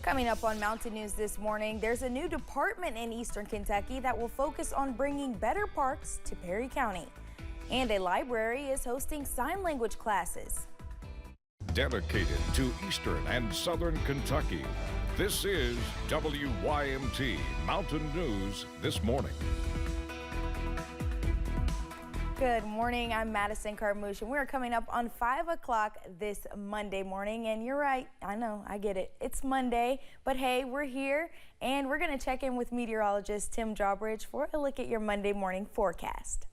Coming up on Mountain News this morning, there's a new department in Eastern Kentucky that will focus on bringing better parks to Perry County. And a library is hosting sign language classes. Dedicated to Eastern and Southern Kentucky, this is WYMT Mountain News This Morning. Good morning, I'm Madison Carmouche, and we're coming up on 5 o'clock this Monday morning. And you're right, I know, I get it. It's Monday, but hey, we're here, and we're going to check in with meteorologist Tim Drawbridge for a look at your Monday morning forecast.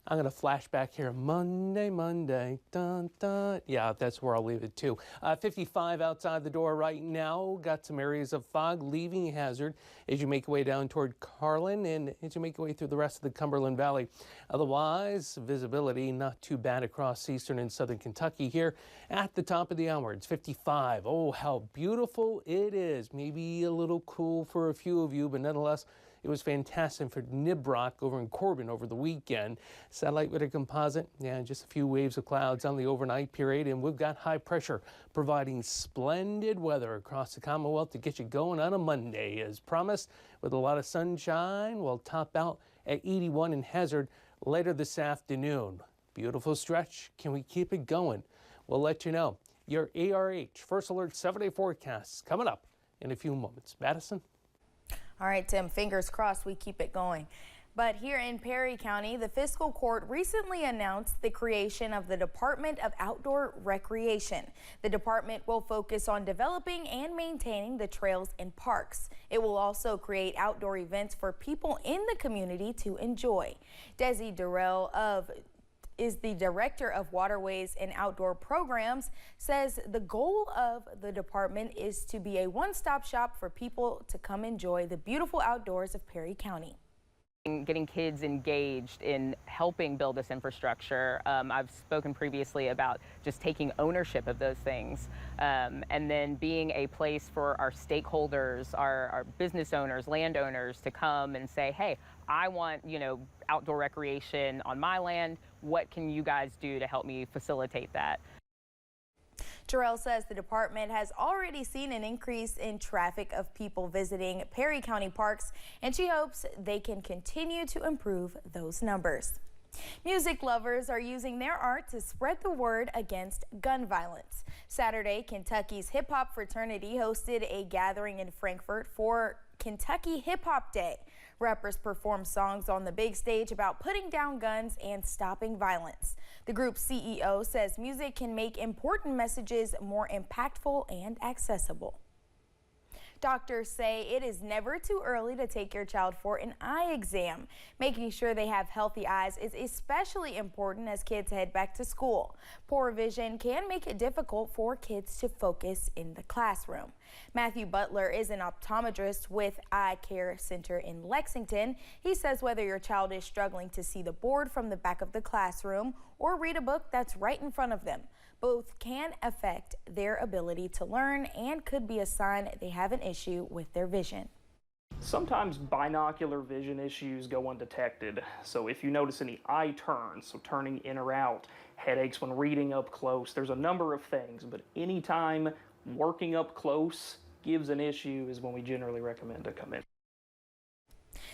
I'm going to flash back here. Monday, dun, dun. Yeah, that's where I'll leave it too. 55 outside the door right now. Got some areas of fog leaving hazard as you make your way down toward Carlin and as you make your way through the rest of the Cumberland Valley. Otherwise, visibility not too bad across eastern and southern Kentucky here at the top of the hour. It's 55. Oh, how beautiful it is. Maybe a little cool for a few of you, but nonetheless, it was fantastic for Nibrock over in Corbin over the weekend. Satellite weather composite, yeah, just a few waves of clouds on the overnight period, and we've got high pressure providing splendid weather across the Commonwealth to get you going on a Monday. As promised, with a lot of sunshine, we'll top out at 81 in Hazard later this afternoon. Beautiful stretch. Can we keep it going? We'll let you know. Your ARH First Alert 7-day forecast coming up in a few moments. Madison? All right, Tim, fingers crossed we keep it going. But here in Perry County, the fiscal court recently announced the creation of the Department of Outdoor Recreation. The department will focus on developing and maintaining the trails and parks. It will also create outdoor events for people in the community to enjoy. Desi Durrell is the director of waterways and outdoor programs, says the goal of the department is to be a one-stop shop for people to come enjoy the beautiful outdoors of Perry County. Getting kids engaged in helping build this infrastructure. I've spoken previously about just taking ownership of those things and then being a place for our stakeholders, our business owners, landowners to come and say, hey, I want, outdoor recreation on my land. What can you guys do to help me facilitate that? Durrell says the department has already seen an increase in traffic of people visiting Perry County parks, and she hopes they can continue to improve those numbers. Music lovers are using their art to spread the word against gun violence. Saturday, Kentucky's hip hop fraternity hosted a gathering in Frankfort for Kentucky Hip Hop Day. Rappers performed songs on the big stage about putting down guns and stopping violence. The group's CEO says music can make important messages more impactful and accessible. Doctors say it is never too early to take your child for an eye exam. Making sure they have healthy eyes is especially important as kids head back to school. Poor vision can make it difficult for kids to focus in the classroom. Matthew Butler is an optometrist with Eye Care Center in Lexington. He says whether your child is struggling to see the board from the back of the classroom or read a book that's right in front of them, both can affect their ability to learn and could be a sign they have an issue with their vision. Sometimes binocular vision issues go undetected. So if you notice any eye turns, so turning in or out, headaches when reading up close, there's a number of things, but anytime working up close gives an issue is when we generally recommend to come in.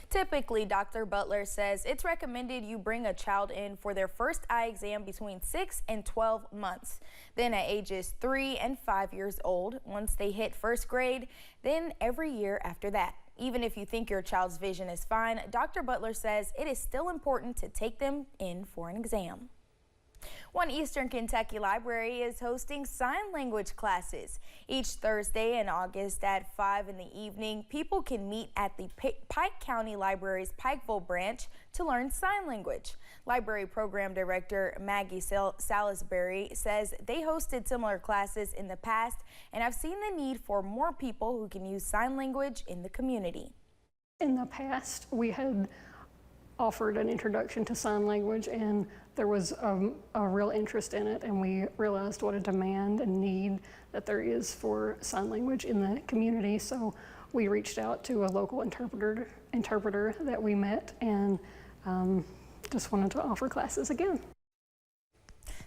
Typically, Dr. Butler says it's recommended you bring a child in for their first eye exam between 6 and 12 months. Then at ages 3 and 5 years old, once they hit first grade, then every year after that. Even if you think your child's vision is fine, Dr. Butler says it is still important to take them in for an exam. One Eastern Kentucky library is hosting sign language classes. Each Thursday in August at 5 in the evening, people can meet at the Pike County Library's Pikeville branch to learn sign language. Library Program Director Maggie Salisbury says they hosted similar classes in the past and have seen the need for more people who can use sign language in the community. In the past, we had offered an introduction to sign language, and there was a real interest in it, and we realized what a demand and need that there is for sign language in the community. So we reached out to a local interpreter that we met, and just wanted to offer classes again.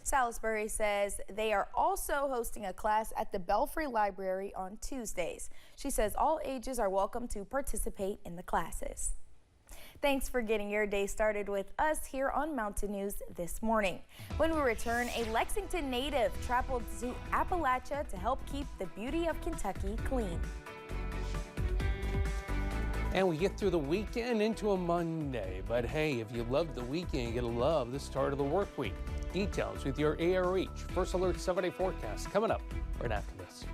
Salisbury says they are also hosting a class at the Belfry Library on Tuesdays. She says all ages are welcome to participate in the classes. Thanks for getting your day started with us here on Mountain News this morning. When we return, a Lexington native traveled to Appalachia to help keep the beauty of Kentucky clean. And we get through the weekend into a Monday. But hey, if you love the weekend, you're gonna love the start of the work week. Details with your ARH First Alert 7-day forecast coming up right after this.